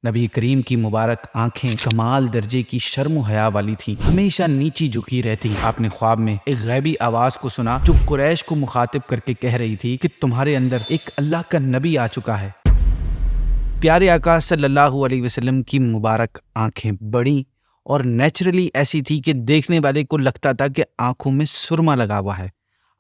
نبی کریم کی مبارک آنکھیں کمال درجے کی شرم و حیا والی تھیں، ہمیشہ نیچی جھکی رہتی۔ آپ نے خواب میں ایک غیبی آواز کو سنا جو قریش کو مخاطب کر کے کہہ رہی تھی کہ تمہارے اندر ایک اللہ کا نبی آ چکا ہے۔ پیارے آقا صلی اللہ علیہ وسلم کی مبارک آنکھیں بڑی اور نیچرلی ایسی تھی کہ دیکھنے والے کو لگتا تھا کہ آنکھوں میں سرما لگا ہوا ہے۔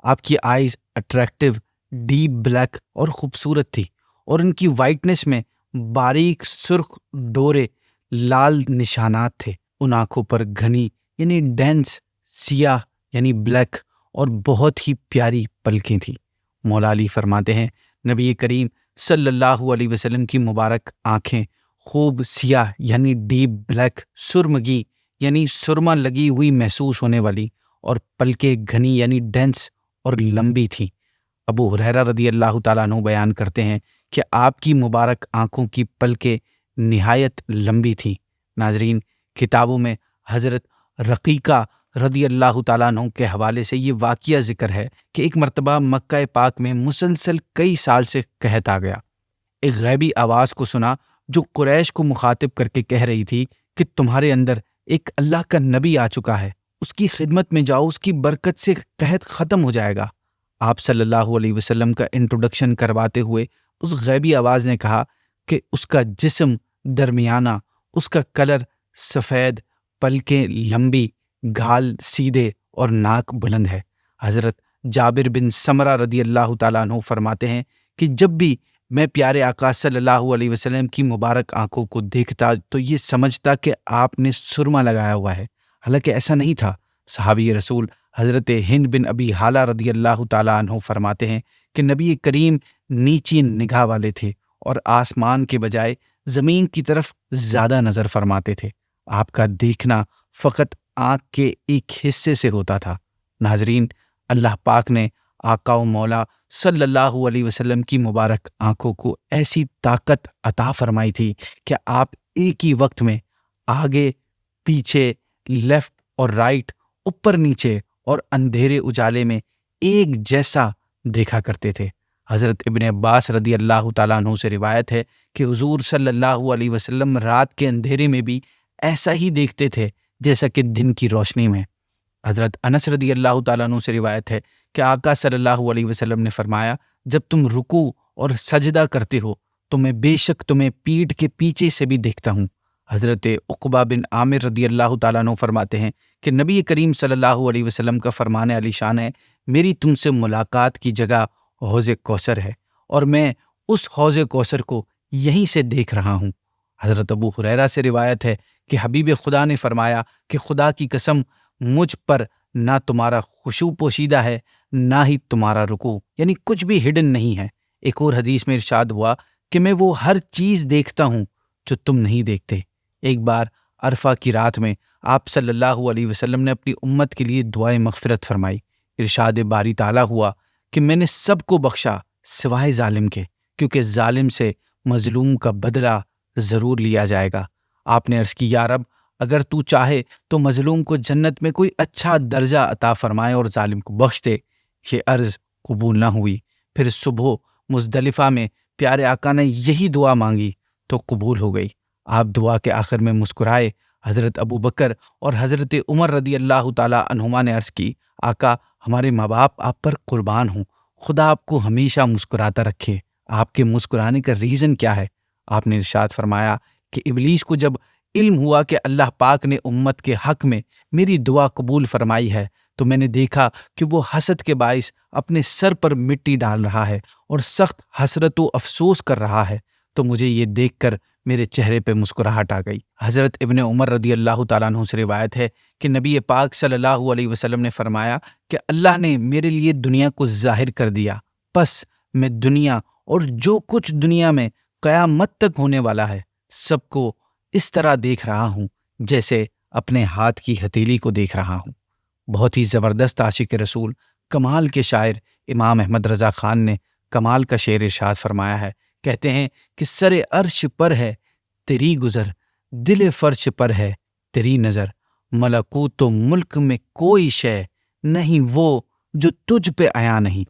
آپ کی آئیز اٹریکٹیو، ڈیپ بلیک اور خوبصورت تھی، اور ان کی وائٹنس میں باریک سرخ ڈورے لال نشانات تھے۔ ان آنکھوں پر گھنی یعنی ڈینس سیاہ یعنی بلیک اور بہت ہی پیاری پلکیں تھیں۔ مولا علی فرماتے ہیں نبی کریم صلی اللہ علیہ وسلم کی مبارک آنکھیں خوب سیاہ یعنی ڈیپ بلیک، سرمگی یعنی سرما لگی ہوئی محسوس ہونے والی، اور پلکیں گھنی یعنی ڈینس اور لمبی تھیں۔ ابو ہریرہ رضی اللہ تعالیٰ عنہ بیان کرتے ہیں کہ آپ کی مبارک آنکھوں کی پلکیں نہایت لمبی تھیں۔ ناظرین، کتابوں میں حضرت رقیقہ رضی اللہ تعالیٰ عنہ کے حوالے سے یہ واقعہ ذکر ہے کہ ایک مرتبہ مکہ پاک میں مسلسل کئی سال سے قحط آ گیا۔ ایک غیبی آواز کو سنا جو قریش کو مخاطب کر کے کہہ رہی تھی کہ تمہارے اندر ایک اللہ کا نبی آ چکا ہے، اس کی خدمت میں جاؤ، اس کی برکت سے قحط ختم ہو جائے گا۔ آپ صلی اللہ علیہ وسلم کا انٹروڈکشن کرواتے ہوئے اس غیبی آواز نے کہا کہ اس کا جسم درمیانہ، اس کا کلر سفید، پلکیں لمبی، گھال سیدھے اور ناک بلند ہے۔ حضرت جابر بن سمرہ رضی اللہ تعالیٰ عنہ فرماتے ہیں کہ جب بھی میں پیارے آقا صلی اللہ علیہ وسلم کی مبارک آنکھوں کو دیکھتا تو یہ سمجھتا کہ آپ نے سرما لگایا ہوا ہے، حالانکہ ایسا نہیں تھا۔ صحابی رسول حضرت ہند بن ابی حالہ رضی اللہ تعالیٰ عنہ فرماتے ہیں کہ نبی کریم نیچی نگاہ والے تھے اور آسمان کے بجائے زمین کی طرف زیادہ نظر فرماتے تھے۔ آپ کا دیکھنا فقط آنکھ کے ایک حصے سے ہوتا تھا۔ ناظرین، اللہ پاک نے آقا و مولا صلی اللہ علیہ وسلم کی مبارک آنکھوں کو ایسی طاقت عطا فرمائی تھی کہ آپ ایک ہی وقت میں آگے، پیچھے، لیفٹ اور رائٹ، اوپر نیچے اور اندھیرے اجالے میں ایک جیسا دیکھا کرتے تھے۔ حضرت ابن عباس رضی اللہ تعالیٰ عنہ سے روایت ہے کہ حضور صلی اللہ علیہ وسلم رات کے اندھیرے میں بھی ایسا ہی دیکھتے تھے جیسا کہ دن کی روشنی میں۔ حضرت انس رضی اللہ تعالیٰ عنہ سے روایت ہے کہ آقا صلی اللہ علیہ وسلم نے فرمایا جب تم رکوع اور سجدہ کرتے ہو تو میں بے شک تمہیں پیٹھ کے پیچھے سے بھی دیکھتا ہوں۔ حضرت عقبہ بن عامر رضی اللہ تعالیٰ عنہ فرماتے ہیں کہ نبی کریم صلی اللہ علیہ وسلم کا فرمان علی شان ہے، میری تم سے ملاقات کی جگہ حوض کوثر ہے، اور میں اس حوض کوثر کو یہیں سے دیکھ رہا ہوں۔ حضرت ابو ہریرہ سے روایت ہے کہ حبیب خدا نے فرمایا کہ خدا کی قسم، مجھ پر نہ تمہارا خشوع پوشیدہ ہے نہ ہی تمہارا رکوع، یعنی کچھ بھی ہڈن نہیں ہے۔ ایک اور حدیث میں ارشاد ہوا کہ میں وہ ہر چیز دیکھتا ہوں جو تم نہیں دیکھتے۔ ایک بار عرفہ کی رات میں آپ صلی اللہ علیہ وسلم نے اپنی امت کے لیے دعائے مغفرت فرمائی۔ ارشاد باری تعالیٰ ہوا کہ میں نے سب کو بخشا سوائے ظالم کے، کیونکہ ظالم سے مظلوم کا بدلہ ضرور لیا جائے گا۔ آپ نے عرض کی یا رب، اگر تو چاہے تو مظلوم کو جنت میں کوئی اچھا درجہ عطا فرمائے اور ظالم کو بخش دے۔ یہ عرض قبول نہ ہوئی۔ پھر صبح مزدلفہ میں پیارے آقا نے یہی دعا مانگی تو قبول ہو گئی۔ آپ دعا کے آخر میں مسکرائے۔ حضرت ابو بکر اور حضرت عمر رضی اللہ تعالیٰ عنہما نے عرض کی، آقا، ہمارے ماں باپ آپ پر قربان ہوں، خدا آپ کو ہمیشہ مسکراتا رکھے۔ آپ کے مسکرانے کا ریزن کیا ہے؟ آپ نے ارشاد فرمایا کہ ابلیس کو جب علم ہوا کہ اللہ پاک نے امت کے حق میں میری دعا قبول فرمائی ہے تو میں نے دیکھا کہ وہ حسد کے باعث اپنے سر پر مٹی ڈال رہا ہے اور سخت حسرت و افسوس کر رہا ہے، تو مجھے یہ دیکھ کر میرے چہرے پہ مسکراہٹ آ گئی۔ حضرت ابن عمر رضی اللہ تعالیٰ عنہ سے روایت ہے کہ نبی پاک صلی اللہ علیہ وسلم نے فرمایا کہ اللہ نے میرے لیے دنیا کو ظاہر کر دیا، پس میں دنیا اور جو کچھ دنیا میں قیامت تک ہونے والا ہے سب کو اس طرح دیکھ رہا ہوں جیسے اپنے ہاتھ کی ہتھیلی کو دیکھ رہا ہوں۔ بہت ہی زبردست عاشق رسول، کمال کے شاعر امام احمد رضا خان نے کمال کا شعر ارشاد فرمایا ہے۔ کہتے ہیں کہ سر عرش پر ہے تیری گزر، دل فرش پر ہے تیری نظر، ملکوت و ملک میں کوئی شے نہیں وہ جو تجھ پہ عیاں نہیں۔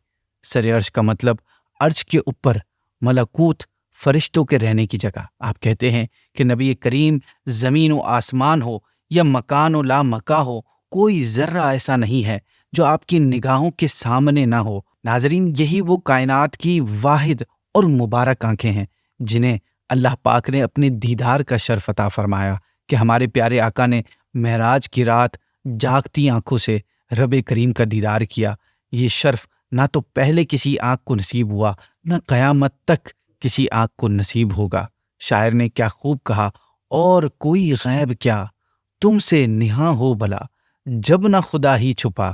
سر عرش کا مطلب عرش کے اوپر، ملکوت فرشتوں کے رہنے کی جگہ۔ آپ کہتے ہیں کہ نبی کریم زمین و آسمان ہو یا مکان و لا مکا ہو، کوئی ذرہ ایسا نہیں ہے جو آپ کی نگاہوں کے سامنے نہ ہو۔ ناظرین، یہی وہ کائنات کی واحد اور مبارک آنکھیں ہیں جنہیں اللہ پاک نے اپنے دیدار کا شرف عطا فرمایا کہ ہمارے پیارے آقا نے معراج کی رات جاگتی آنکھوں سے رب کریم کا دیدار کیا۔ یہ شرف نہ تو پہلے کسی آنکھ کو نصیب ہوا، نہ قیامت تک کسی آنکھ کو نصیب ہوگا۔ شاعر نے کیا خوب کہا، اور کوئی غیب کیا تم سے نہاں ہو بھلا، جب نہ خدا ہی چھپا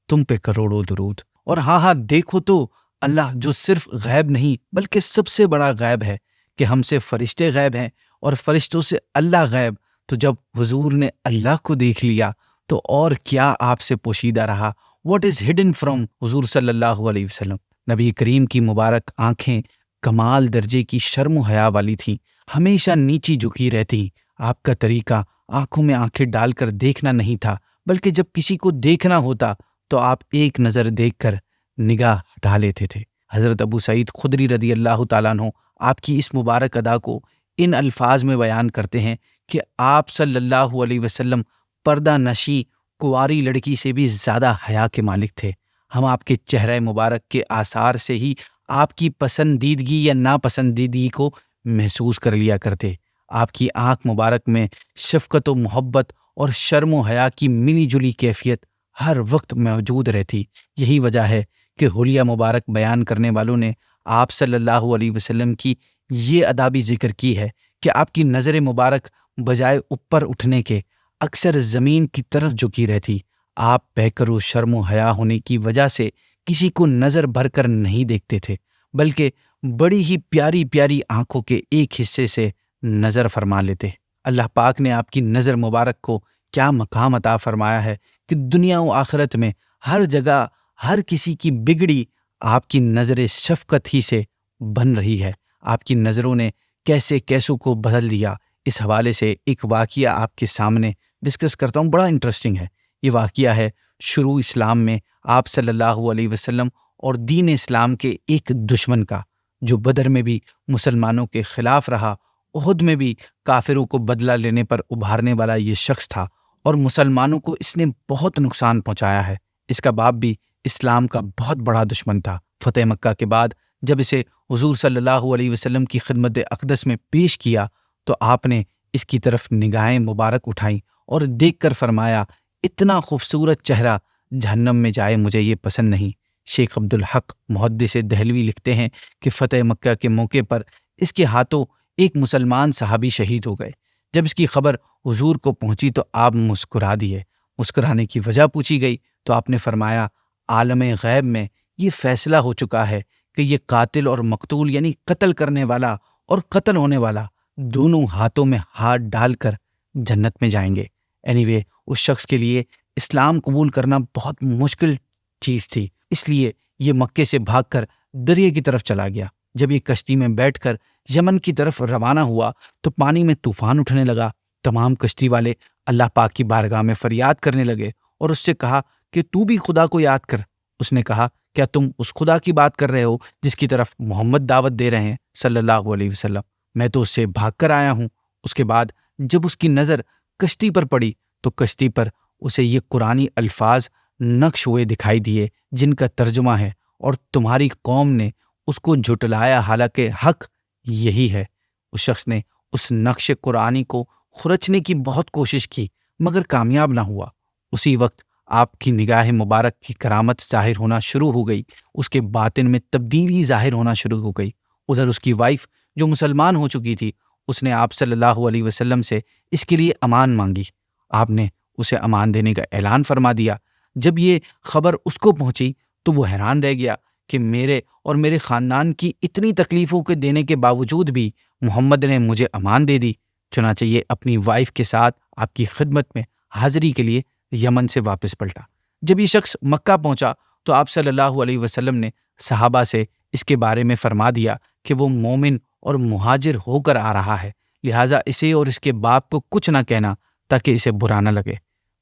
تم پہ کروڑوں درود۔ اور ہاں دیکھو تو اللہ جو صرف غیب نہیں بلکہ سب سے بڑا غیب ہے کہ ہم سے فرشتے غیب ہیں اور فرشتوں سے اللہ غیب۔ تو جب حضور نے اللہ کو دیکھ لیا تو اور کیا آپ سے پوشیدہ رہا۔ واٹ از ہڈن فرام حضور صلی اللہ علیہ وسلم۔ نبی کریم کی مبارک آنکھیں کمال درجے کی شرم و حیا والی تھیں، ہمیشہ نیچی جھکی رہتی۔ آپ کا طریقہ آنکھوں میں آنکھیں ڈال کر دیکھنا نہیں تھا، بلکہ جب کسی کو دیکھنا ہوتا تو آپ ایک نظر دیکھ کر نگاہ ہٹا لیتے تھے۔ حضرت ابو سعید خدری رضی اللہ تعالیٰ عنہ آپ کی اس مبارک ادا کو ان الفاظ میں بیان کرتے ہیں کہ آپ صلی اللہ علیہ وسلم پردہ نشی کنواری لڑکی سے بھی زیادہ حیا کے مالک تھے۔ ہم آپ کے چہرہ مبارک کے آثار سے ہی آپ کی پسندیدگی یا ناپسندیدگی کو محسوس کر لیا کرتے۔ آپ کی آنکھ مبارک میں شفقت و محبت اور شرم و حیا کی ملی جلی کیفیت ہر وقت موجود رہتی۔ یہی وجہ ہے کہ حلیہ مبارک بیان کرنے والوں نے آپ صلی اللہ علیہ وسلم کی یہ ادا بھی ذکر کی ہے کہ آپ کی نظر مبارک بجائے اوپر اٹھنے کے اکثر زمین کی طرف جھکی رہتی۔ آپ پیکر و شرم و حیا ہونے کی وجہ سے کسی کو نظر بھر کر نہیں دیکھتے تھے، بلکہ بڑی ہی پیاری پیاری آنکھوں کے ایک حصے سے نظر فرما لیتے۔ اللہ پاک نے آپ کی نظر مبارک کو کیا مقام عطا فرمایا ہے کہ دنیا و آخرت میں ہر جگہ ہر کسی کی بگڑی آپ کی نظر شفقت ہی سے بن رہی ہے۔ آپ کی نظروں نے کیسے کیسوں کو بدل دیا۔ اس حوالے سے ایک واقعہ آپ کے سامنے ڈسکس کرتا ہوں، بڑا انٹرسٹنگ ہے۔ یہ واقعہ ہے شروع اسلام میں آپ صلی اللہ علیہ وسلم اور دین اسلام کے ایک دشمن کا، جو بدر میں بھی مسلمانوں کے خلاف رہا، احد میں بھی کافروں کو بدلہ لینے پر ابھارنے والا یہ شخص تھا، اور مسلمانوں کو اس نے بہت نقصان پہنچایا ہے۔ اس کا باپ بھی اسلام کا بہت بڑا دشمن تھا۔ فتح مکہ کے بعد جب اسے حضور صلی اللہ علیہ وسلم کی خدمت اقدس میں پیش کیا تو آپ نے اس کی طرف نگاہیں مبارک اٹھائیں اور دیکھ کر فرمایا، اتنا خوبصورت چہرہ جہنم میں جائے مجھے یہ پسند نہیں۔ شیخ عبدالحق محدث دہلوی لکھتے ہیں کہ فتح مکہ کے موقع پر اس کے ہاتھوں ایک مسلمان صحابی شہید ہو گئے۔ جب اس کی خبر حضور کو پہنچی تو آپ مسکرا دیے۔ مسکرانے کی وجہ پوچھی گئی تو آپ نے فرمایا، عالم غیب میں یہ فیصلہ ہو چکا ہے کہ یہ قاتل اور مقتول یعنی قتل کرنے والا اور قتل ہونے والا دونوں ہاتھوں میں ہاتھ ڈال کر جنت میں جائیں گے۔ اینی اس شخص کے لیے اسلام قبول کرنا بہت مشکل چیز تھی، اس لیے یہ مکے سے بھاگ کر دریا کی طرف چلا گیا۔ جب یہ کشتی میں بیٹھ کر یمن کی طرف روانہ ہوا تو پانی میں طوفان اٹھنے لگا۔ تمام کشتی والے اللہ پاک کی بارگاہ میں فریاد کرنے لگے اور اس سے کہا کہ تو بھی خدا کو یاد کر۔ اس نے کہا، کیا تم اس خدا کی بات کر رہے ہو جس کی طرف محمد دعوت دے رہے ہیں صلی اللہ علیہ وسلم؟ میں تو اس سے بھاگ کر آیا ہوں۔ اس کے بعد جب اس کی نظر کشتی پر پڑی تو کشتی پر اسے یہ قرآنی الفاظ نقش ہوئے دکھائی دیے جن کا ترجمہ ہے، اور تمہاری قوم نے اس کو جھٹلایا حالانکہ حق یہی ہے۔ اس شخص نے اس نقش قرآنی کو خرچنے کی بہت کوشش کی مگر کامیاب نہ ہوا۔ اسی وقت آپ کی نگاہ مبارک کی کرامت ظاہر ہونا شروع ہو گئی، اس کے باطن میں تبدیلی ظاہر ہونا شروع ہو گئی۔ ادھر اس کی وائف جو مسلمان ہو چکی تھی، اس نے آپ صلی اللہ علیہ وسلم سے اس کے لیے امان مانگی۔ آپ نے اسے امان دینے کا اعلان فرما دیا۔ جب یہ خبر اس کو پہنچی تو وہ حیران رہ گیا کہ میرے اور میرے خاندان کی اتنی تکلیفوں کے دینے کے باوجود بھی محمد نے مجھے امان دے دی۔ چنانچہ یہ اپنی وائف کے ساتھ آپ کی خدمت میں حاضری کے لیے یمن سے واپس پلٹا۔ جب یہ شخص مکہ پہنچا تو آپ صلی اللہ علیہ وسلم نے صحابہ سے اس کے بارے میں فرما دیا کہ وہ مومن اور مہاجر ہو کر آ رہا ہے، لہٰذا اسے اور اس کے باپ کو کچھ نہ کہنا تاکہ اسے برا نہ لگے۔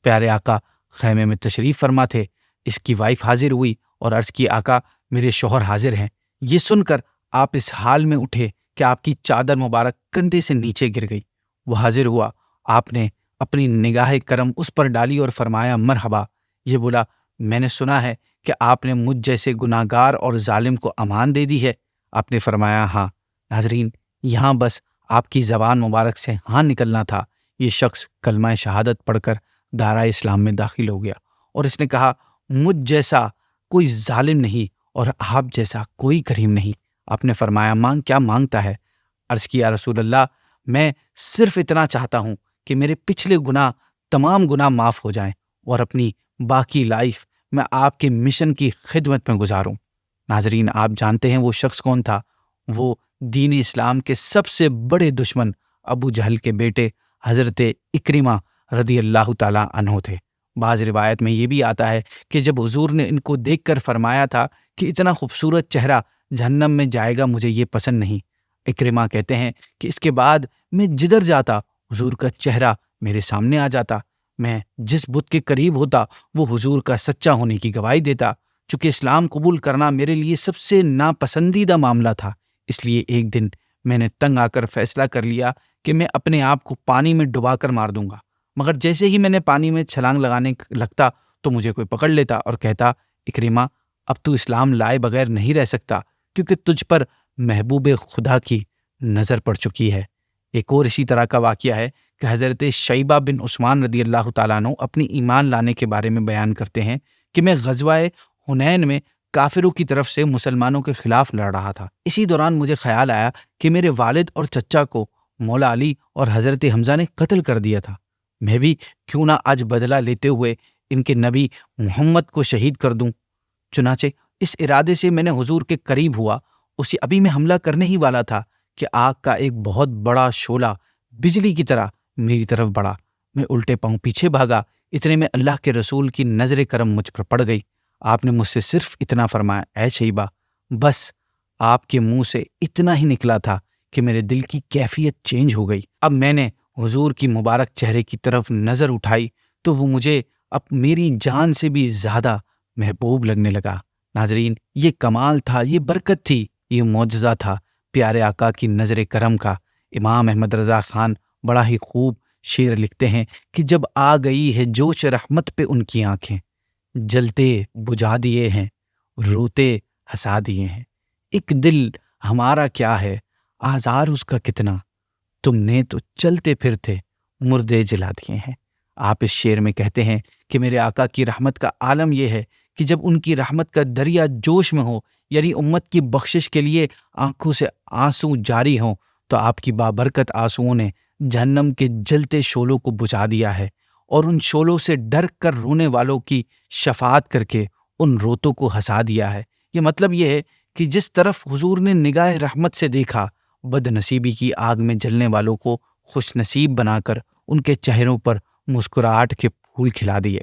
پیارے آقا خیمے میں تشریف فرما تھے۔ اس کی وائف حاضر ہوئی اور عرض کی، آقا میرے شوہر حاضر ہیں۔ یہ سن کر آپ اس حال میں اٹھے کہ آپ کی چادر مبارک کندھے سے نیچے گر گئی۔ وہ حاضر ہوا، آپ نے اپنی نگاہ کرم اس پر ڈالی اور فرمایا مرحبا۔ یہ بولا میں نے سنا ہے کہ آپ نے مجھ جیسے گناہگار اور ظالم کو امان دے دی ہے۔ آپ نے فرمایا ہاں۔ ناظرین، یہاں بس آپ کی زبان مبارک سے ہاں نکلنا تھا، یہ شخص کلمہ شہادت پڑھ کر دائرہ اسلام میں داخل ہو گیا اور اس نے کہا مجھ جیسا کوئی ظالم نہیں اور آپ جیسا کوئی کریم نہیں۔ آپ نے فرمایا مانگ، کیا مانگتا ہے؟ عرض کیا رسول اللہ، میں صرف اتنا چاہتا ہوں کہ میرے پچھلے تمام گناہ معاف ہو جائیں اور اپنی باقی لائف میں آپ کے مشن کی خدمت میں گزاروں۔ ناظرین، آپ جانتے ہیں وہ شخص کون تھا؟ وہ دین اسلام کے سب سے بڑے دشمن ابو جہل کے بیٹے حضرت اکرمہ رضی اللہ تعالیٰ عنہ تھے۔ بعض روایت میں یہ بھی آتا ہے کہ جب حضور نے ان کو دیکھ کر فرمایا تھا کہ اتنا خوبصورت چہرہ جہنم میں جائے گا، مجھے یہ پسند نہیں۔ اکرمہ کہتے ہیں کہ اس کے بعد میں جدھر جاتا حضور کا چہرہ میرے سامنے آ جاتا، میں جس بت کے قریب ہوتا وہ حضور کا سچا ہونے کی گواہی دیتا۔ چونکہ اسلام قبول کرنا میرے لیے سب سے ناپسندیدہ معاملہ تھا، اس لیے ایک دن میں نے تنگ آ کر فیصلہ کر لیا کہ میں اپنے آپ کو پانی میں ڈبا کر مار دوں گا، مگر جیسے ہی میں نے پانی میں چھلانگ لگانے لگتا تو مجھے کوئی پکڑ لیتا اور کہتا اکرمہ اب تو اسلام لائے بغیر نہیں رہ سکتا کیونکہ تجھ پر محبوب خدا کی نظر پڑ چکی ہے۔ ایک اور اسی طرح کا واقعہ ہے کہ حضرت شیبہ بن عثمان رضی اللہ تعالیٰ عنہ اپنی ایمان لانے کے بارے میں بیان کرتے ہیں کہ میں غزوہ حنین میں کافروں کی طرف سے مسلمانوں کے خلاف لڑ رہا تھا۔ اسی دوران مجھے خیال آیا کہ میرے والد اور چچا کو مولا علی اور حضرت حمزہ نے قتل کر دیا تھا، میں بھی کیوں نہ آج بدلہ لیتے ہوئے ان کے نبی محمد کو شہید کر دوں۔ چنانچہ اس ارادے سے میں نے حضور کے قریب ہوا، اسے ابھی میں حملہ کرنے ہی والا تھا کہ آگ کا ایک بہت بڑا شعلہ بجلی کی طرح میری طرف بڑھا۔ میں الٹے پاؤں پیچھے بھاگا، اتنے میں اللہ کے رسول کی نظر کرم مجھ پر پڑ گئی۔ آپ نے مجھ سے صرف اتنا فرمایا اے شیبہ، بس آپ کے منہ سے اتنا ہی نکلا تھا کہ میرے دل کی کیفیت چینج ہو گئی۔ اب میں نے حضور کی مبارک چہرے کی طرف نظر اٹھائی تو وہ مجھے اب میری جان سے بھی زیادہ محبوب لگنے لگا۔ ناظرین، یہ کمال تھا، یہ برکت تھی، یہ معجزہ تھا پیارے آقا کی نظر کرم کا۔ امام احمد رضا خان بڑا ہی خوب شعر لکھتے ہیں کہ جب آ گئی ہے جوش رحمت پہ ان کی آنکھیں، جلتے بجھا دیے ہیں، روتے ہنسا دیے ہیں۔ ایک دل ہمارا کیا ہے، آزار اس کا کتنا، تم نے تو چلتے پھرتے مردے جلا دیے ہیں۔ آپ اس شعر میں کہتے ہیں کہ میرے آقا کی رحمت کا عالم یہ ہے کہ جب ان کی رحمت کا دریا جوش میں ہو، یعنی امت کی بخشش کے لیے آنکھوں سے آنسو جاری ہوں، تو آپ کی بابرکت آنسوؤں نے جہنم کے جلتے شعلوں کو بجھا دیا ہے اور ان شعلوں سے ڈر کر رونے والوں کی شفاعت کر کے ان روتوں کو ہنسا دیا ہے۔ یہ مطلب یہ ہے کہ جس طرف حضور نے نگاہ رحمت سے دیکھا، بد نصیبی کی آگ میں جلنے والوں کو خوش نصیب بنا کر ان کے چہروں پر مسکراہٹ کے پھول کھلا دیے۔